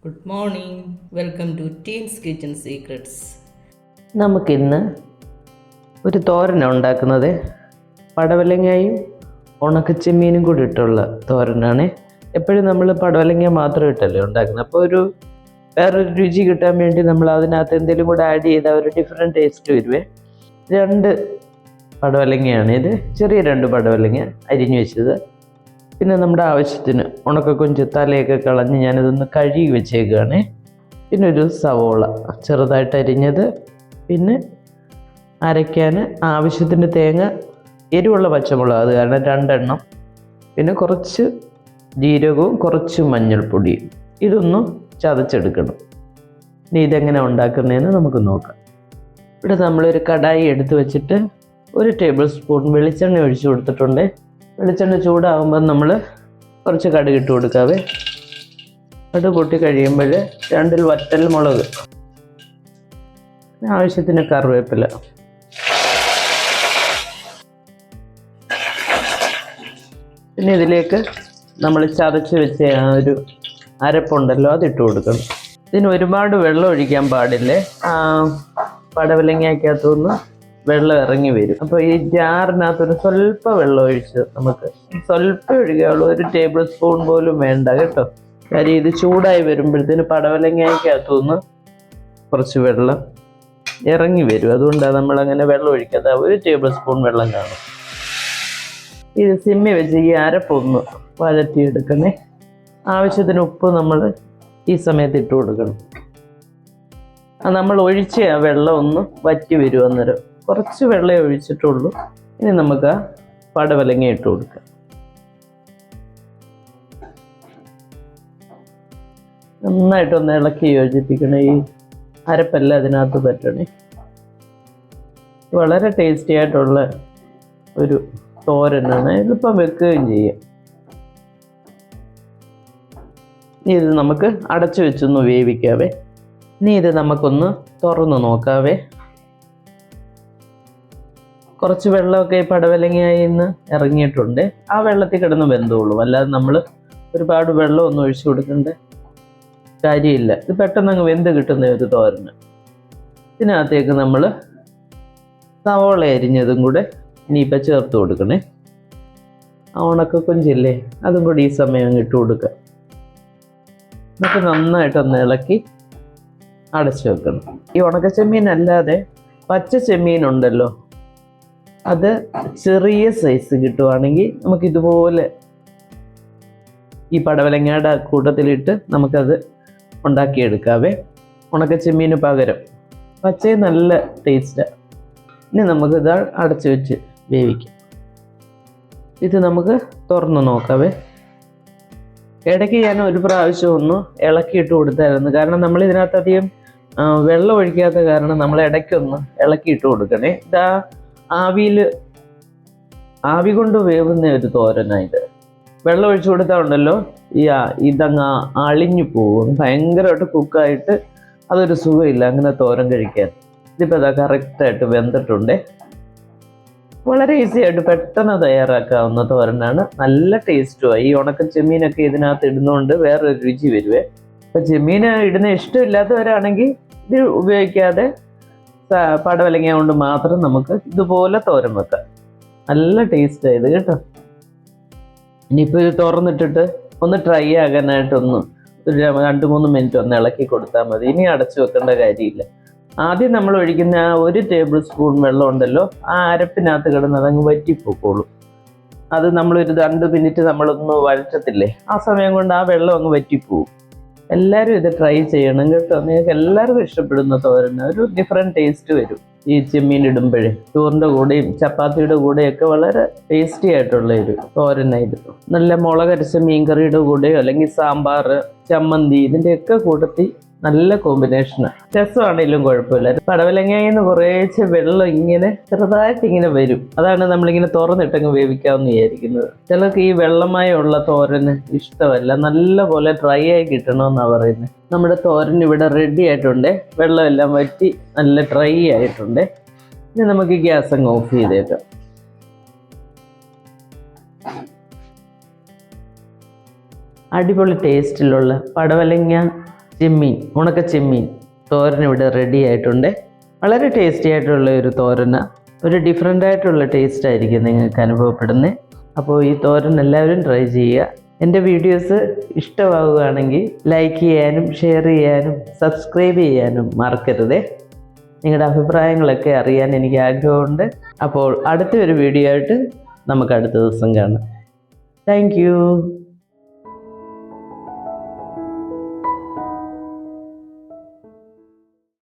Good morning. Welcome to Teens Kitchen Secrets. നമുക്കിന്ന് ഒരു തോരനാണ് ഉണ്ടാക്കുന്നത്. പടവലങ്ങയും ഉണക്കച്ചെമ്മീനും കൂടി ഇട്ടുള്ള തോരനാണ്. എപ്പോഴും നമ്മൾ പടവലങ്ങ മാത്രം ഇട്ടല്ലേ ഉണ്ടാക്കുന്നത്. അപ്പോൾ വേറൊരു രുചി കിട്ടാൻ വേണ്ടി നമ്മൾ അതിനകത്ത് എന്തെങ്കിലും കൂടെ ആഡ് ചെയ്താൽ ഒരു ഡിഫറെൻറ്റ് ടേസ്റ്റ് വരുവേ. 2 പടവലങ്ങയാണ് ഇത്. ചെറിയ 2 പടവലങ്ങ അരിഞ്ഞു വെച്ചത്. പിന്നെ നമ്മുടെ ആവശ്യത്തിന് ഉണക്കക്കൊഞ്ച് തലയൊക്കെ കളഞ്ഞ് ഞാനിതൊന്ന് കഴുകി വെച്ചേക്കുകയാണ്. പിന്നെ ഒരു സവോള ചെറുതായിട്ട് അരിഞ്ഞത്, പിന്നെ അരയ്ക്കാൻ ആവശ്യത്തിന് തേങ്ങ, എരിവുള്ള പച്ചമുളക് അത് കാരണം 2 എണ്ണം, പിന്നെ കുറച്ച് ജീരകവും കുറച്ച് മഞ്ഞൾപ്പൊടിയും. ഇതൊന്ന് ചതച്ചെടുക്കണം. ഇനി ഇതെങ്ങനെ ഉണ്ടാക്കുന്നതെന്ന് നമുക്ക് നോക്കാം. ഇവിടെ നമ്മളൊരു കടായി എടുത്ത് വെച്ചിട്ട് 1 ടേബിൾ സ്പൂൺ വെളിച്ചെണ്ണ ഒഴിച്ചു കൊടുത്തിട്ടുണ്ട്. വെളിച്ചെണ്ണ ചൂടാകുമ്പോൾ നമ്മൾ കുറച്ച് കടുക് ഇട്ട് കൊടുക്കാവേ. കടുക് പൊട്ടി കഴിയുമ്പോൾ 2 വറ്റൽ മുളക്, ആവശ്യത്തിന് കറിവേപ്പില, പിന്നെ ഇതിലേക്ക് നമ്മൾ ചതച്ച് വെച്ച ആ ഒരു അരപ്പുണ്ടല്ലോ അതിട്ട് കൊടുക്കണം. ഇതിന് ഒരുപാട് വെള്ളം ഒഴിക്കാൻ പാടില്ലേ. പടവലങ്ങയ്ക്കകത്തുനിന്ന് വെള്ളം ഇറങ്ങി വരും. അപ്പോൾ ഈ ജാറിനകത്തൊരു സ്വല്പം വെള്ളം ഒഴിച്ച് നമുക്ക് സ്വല്പം ഒഴിക്കാവുള്ളൂ. 1 ടേബിൾ സ്പൂൺ പോലും വേണ്ട കേട്ടോ. കാര്യം ഇത് ചൂടായി വരുമ്പോഴത്തേന് പടവലങ്ങയ്ക്കകത്തുനിന്ന് കുറച്ച് വെള്ളം ഇറങ്ങി വരും. അതുകൊണ്ടാണ് നമ്മളങ്ങനെ വെള്ളം ഒഴിക്കാതെ 1 ടേബിൾ സ്പൂൺ വെള്ളം കാണും. ഇത് സിമ്മി വെച്ച് ഈ അരപ്പൊന്ന് വഴറ്റിയെടുക്കണേ. ആവശ്യത്തിന് ഉപ്പ് നമ്മൾ ഈ സമയത്ത് ഇട്ട് കൊടുക്കണം. നമ്മൾ ഒഴിച്ച ആ വെള്ളം ഒന്ന് വറ്റി വരും. അന്നേരം കുറച്ച് വെള്ളമേ ഒഴിച്ചിട്ടുള്ളൂ. ഇനി നമുക്ക് ആ പടവലങ്ങ ഇട്ട് കൊടുക്കാം. നന്നായിട്ടൊന്ന് ഇളക്കി യോജിപ്പിക്കണേ. ഈ അരപ്പെല്ലാം അതിനകത്ത് പറ്റണേ. വളരെ ടേസ്റ്റി ആയിട്ടുള്ള ഒരു തോരനാണ്. എളുപ്പം വെക്കുകയും ചെയ്യാം. ഇനി ഇത് നമുക്ക് അടച്ചു വെച്ചൊന്ന് വേവിക്കാവേ. ഇനി ഇത് നമുക്കൊന്ന് തുറന്ന് നോക്കാവേ. കുറച്ച് വെള്ളമൊക്കെ ഈ പടവലങ്ങയിൽ നിന്ന് ഇറങ്ങിയിട്ടുണ്ട്. ആ വെള്ളത്തിൽ കിടന്ന് വെന്തോളും. അല്ലാതെ നമ്മൾ ഒരുപാട് വെള്ളമൊന്നും ഒഴിച്ചു കൊടുക്കേണ്ട കാര്യമില്ല. ഇത് പെട്ടെന്ന് അങ്ങ് വെന്ത് കിട്ടുന്ന ഒരു തോരന്. ഇതിനകത്തേക്ക് നമ്മൾ സവോള അരിഞ്ഞതും കൂടെ ഇനിയിപ്പോൾ ചേർത്ത് കൊടുക്കണേ. ആ ഉണക്കക്കൊഞ്ചില്ലേ അതും കൂടി ഈ സമയം അങ്ങ് ഇട്ട് കൊടുക്കുക. എന്നിട്ട് നന്നായിട്ടൊന്ന് ഇളക്കി അടച്ചു വെക്കണം. ഈ ഉണക്കച്ചെമ്മീൻ അല്ലാതെ പച്ച ചെമ്മീനുണ്ടല്ലോ, അത് ചെറിയ സൈസ് കിട്ടുവാണെങ്കിൽ നമുക്കിതുപോലെ ഈ പടവലങ്ങയുടെ കൂട്ടത്തിലിട്ട് നമുക്കത് ഉണ്ടാക്കിയെടുക്കാവേ. ഉണക്കച്ചെമ്മീന് പകരം പച്ചയും നല്ല ടേസ്റ്റാണ്. ഇനി നമുക്കിത് അടച്ചു വെച്ച് വേവിക്കാം. ഇത് നമുക്ക് തുറന്ന് നോക്കാവേ. ഇടയ്ക്ക് ഞാൻ ഒരു പ്രാവശ്യം ഒന്ന് ഇളക്കിയിട്ട് കൊടുത്തായിരുന്നു. കാരണം നമ്മൾ ഇതിനകത്ത് അധികം വെള്ളം ഒഴിക്കാത്ത കാരണം നമ്മൾ ഇടയ്ക്കൊന്ന് ഇളക്കിയിട്ട് കൊടുക്കണേ. ഇതാ ആവി കൊണ്ട് വേവുന്ന ഒരു തോരനായത്. വെള്ളം ഒഴിച്ചു കൊടുത്താൽ ഉണ്ടല്ലോ ഇതങ്ങ് അളിഞ്ഞു പോകും. ഭയങ്കരമായിട്ട് കുക്കായിട്ട് അതൊരു സുഖമില്ല അങ്ങനെ തോരൻ കഴിക്കാൻ. ഇതിപ്പോൾ അതാ കറക്റ്റായിട്ട് വെന്തിട്ടുണ്ട്. വളരെ ഈസി ആയിട്ട് പെട്ടെന്ന് തയ്യാറാക്കാവുന്ന തോരനാണ്. നല്ല ടേസ്റ്റുമാണ്. ഈ ഉണക്ക ചെമ്മീനൊക്കെ ഇതിനകത്ത് ഇടുന്നതുകൊണ്ട് വേറൊരു രുചി വരുവേ. അപ്പോൾ ചെമ്മീൻ ഇടുന്ന ഇഷ്ടമില്ലാത്തവരാണെങ്കിൽ ഇത് ഉപയോഗിക്കാതെ പടവലങ്ങ കൊണ്ട് മാത്രം നമുക്ക് ഇതുപോലെ തോരൻ വെക്കാം. നല്ല ടേസ്റ്റാണ് ഇത് കേട്ടോ. ഇനിയിപ്പോൾ ഇത് തുറന്നിട്ടിട്ട് ഒന്ന് ട്രൈ ആകാനായിട്ടൊന്ന് ഒരു 2-3 മിനിറ്റ് ഒന്ന് ഇളക്കി കൊടുത്താൽ മതി. ഇനി അടച്ചു വെക്കേണ്ട കാര്യമില്ല. ആദ്യം നമ്മൾ ഒഴിക്കുന്ന ആ 1 ടേബിൾ സ്പൂൺ വെള്ളം ഉണ്ടല്ലോ, ആ അരപ്പിനകത്ത് കിടന്ന് അതങ്ങ് വറ്റിപ്പോക്കോളും. അത് നമ്മളൊരു 2 മിനിറ്റ് നമ്മളൊന്ന് വഴറ്റത്തില്ലേ, ആ സമയം കൊണ്ട് ആ വെള്ളം അങ്ങ് വറ്റിപ്പോവും. എല്ലാവരും ഇത് ട്രൈ ചെയ്യണം കേട്ടോ. നിങ്ങൾക്ക് എല്ലാവർക്കും ഇഷ്ടപ്പെടുന്ന തോരന് ഒരു ഡിഫറെൻറ്റ് ടേസ്റ്റ് വരും. ഈ ചെമ്മീൻ ഇടുമ്പോഴേ ചോറിൻ്റെ കൂടെയും ചപ്പാത്തിയുടെ കൂടെയൊക്കെ വളരെ ടേസ്റ്റി ആയിട്ടുള്ള ഒരു തോരനായിരുന്നു. നല്ല മുളകരച്ച മീൻകറിയുടെ കൂടെയോ അല്ലെങ്കിൽ സാമ്പാർ, ചമ്മന്തി, ഇതിൻ്റെയൊക്കെ കൂട്ടത്തിൽ നല്ല കോമ്പിനേഷനാണ്. രസമാണെങ്കിലും കുഴപ്പമില്ല. പടവലങ്ങയിൽ നിന്ന് കുറേശ്ശെ വെള്ളം ഇങ്ങനെ ചെറുതായിട്ട് ഇങ്ങനെ വരും. അതാണ് നമ്മളിങ്ങനെ തുറന്നിട്ടങ്ങ് വേവിക്കാമെന്ന് വിചാരിക്കുന്നത്. ചിലർക്ക് ഈ വെള്ളമയമുള്ള തോരന് ഇഷ്ടമല്ല. നല്ല പോലെ ഡ്രൈ ആയി കിട്ടണമെന്നാണ് പറയുന്നത്. നമ്മുടെ തോരൻ ഇവിടെ റെഡി ആയിട്ടുണ്ട്. വെള്ളമെല്ലാം വറ്റി നല്ല ഡ്രൈ ആയിട്ടുണ്ട്. ഇനി നമുക്ക് ഗ്യാസ് അങ്ങ് ഓഫ് ചെയ്തേക്കാം. അടിപൊളി ടേസ്റ്റിലുള്ള പടവലങ്ങ ചെമ്മീൻ, ഉണക്ക ചെമ്മീൻ തോരൻ ഇവിടെ റെഡി ആയിട്ടുണ്ട്. വളരെ ടേസ്റ്റി ആയിട്ടുള്ള ഒരു തോരന, ഒരു ഡിഫറെൻ്റ് ആയിട്ടുള്ള ടേസ്റ്റ് ആയിരിക്കും നിങ്ങൾക്ക് അനുഭവപ്പെടുന്നത്. അപ്പോൾ ഈ തോരൻ എല്ലാവരും ട്രൈ ചെയ്യുക. എൻ്റെ വീഡിയോസ് ഇഷ്ടമാവുകയാണെങ്കിൽ ലൈക്ക് ചെയ്യാനും ഷെയർ ചെയ്യാനും സബ്സ്ക്രൈബ് ചെയ്യാനും മറക്കരുതേ. നിങ്ങളുടെ അഭിപ്രായങ്ങളൊക്കെ അറിയാൻ എനിക്ക് ആഗ്രഹമുണ്ട്. അപ്പോൾ അടുത്തൊരു വീഡിയോ ആയിട്ട് നമുക്ക് അടുത്ത ദിവസം കാണാം. Thank you.